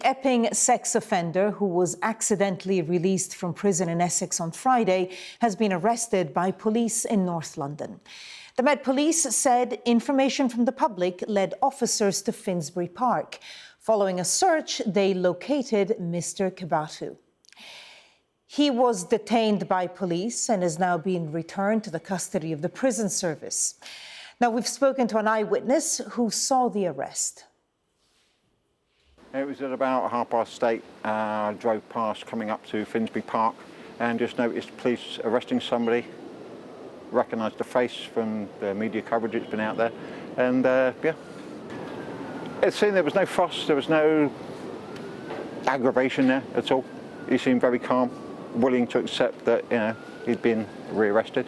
Epping sex offender who was accidentally released from prison in Essex on Friday has been arrested by police in North London. The Met Police said information from the public led officers to Finsbury Park. Following a search, they located Mr. Kebatu. He was detained by police and is now being returned to the custody of the prison service. Now, we've spoken to an eyewitness who saw the arrest. It was at about 8:30. I drove past coming up to Finsbury Park and just noticed police arresting somebody. Recognised the face from the media coverage that's been out there. And yeah, it seemed there was no fuss, there was no aggravation there at all. He seemed very calm, willing to accept that, he'd been rearrested.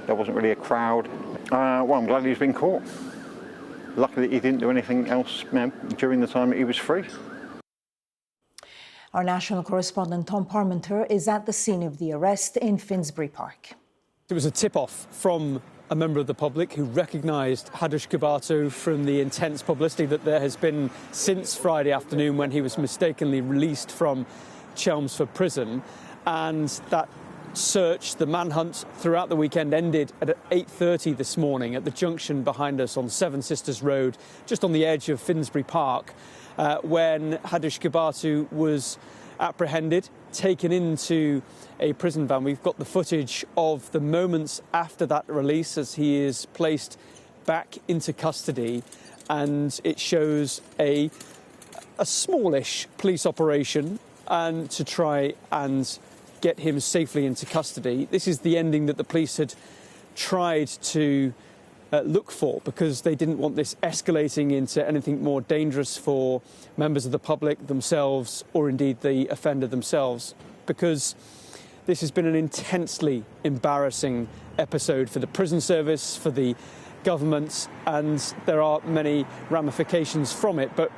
There wasn't really a crowd. Well, I'm glad he's been caught. Luckily, he didn't do anything else during the time that he was free. Our national correspondent Tom Parmenter is at the scene of the arrest in Finsbury Park. It was a tip-off from a member of the public who recognised Hadush Kebatu from the intense publicity that there has been since Friday afternoon when he was mistakenly released from Chelmsford prison. And that search, the manhunt throughout the weekend, ended at 8:30 this morning at the junction behind us on Seven Sisters Road, just on the edge of Finsbury Park, when Hadush Kebatu was apprehended, taken into a prison van. We've got the footage of the moments after that release as he is placed back into custody, and it shows a smallish police operation and to try and get him safely into custody. This is the ending that the police had tried to look for, because they didn't want this escalating into anything more dangerous for members of the public themselves, or indeed the offender themselves, because this has been an intensely embarrassing episode for the prison service, for the government, and there are many ramifications from it. But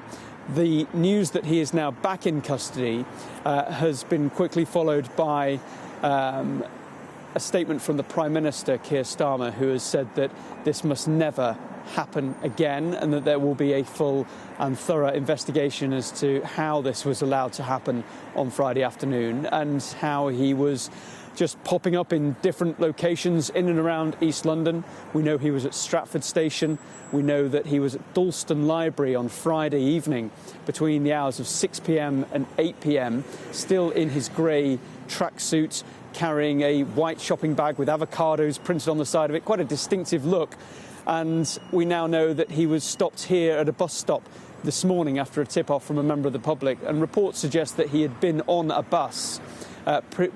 the news that he is now back in custody has been quickly followed by a statement from the Prime Minister, Keir Starmer, who has said that this must never happen again and that there will be a full and thorough investigation as to how this was allowed to happen on Friday afternoon and how he was just popping up in different locations in and around East London. We know he was at Stratford Station. We know that he was at Dalston Library on Friday evening between the hours of 6 p.m. and 8 p.m, still in his grey tracksuit, carrying a white shopping bag with avocados printed on the side of it, quite a distinctive look. And we now know that he was stopped here at a bus stop this morning after a tip-off from a member of the public, and reports suggest that he had been on a bus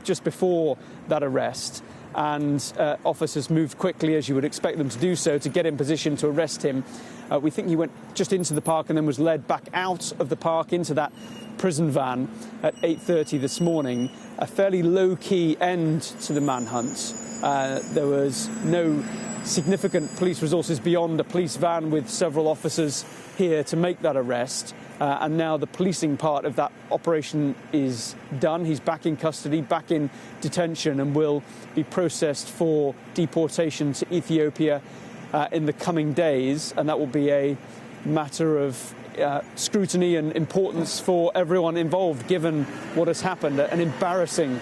just before that arrest, and officers moved quickly, as you would expect them to do so, to get in position to arrest him. We think he went just into the park and then was led back out of the park into that prison van at 8:30 this morning. A fairly low-key end to the manhunt. There was no significant police resources beyond a police van with several officers here to make that arrest. And now the policing part of that operation is done. He's back in custody, back in detention, and will be processed for deportation to Ethiopia in the coming days. And that will be a matter of scrutiny and importance for everyone involved, given what has happened, an embarrassing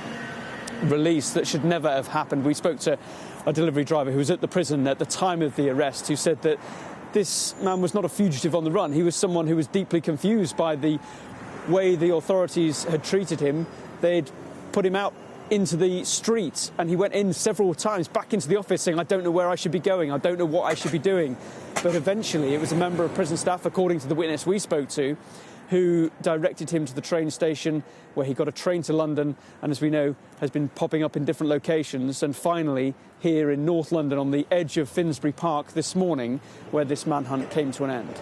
release that should never have happened. We spoke to a delivery driver who was at the prison at the time of the arrest, who said that this man was not a fugitive on the run. He was someone who was deeply confused by the way the authorities had treated him. They'd put him out into the street, and he went in several times back into the office saying, I don't know where I should be going, I don't know what I should be doing. But eventually it was a member of prison staff, according to the witness we spoke to, who directed him to the train station, where he got a train to London, and as we know, has been popping up in different locations, and finally here in North London on the edge of Finsbury Park this morning, where this manhunt came to an end.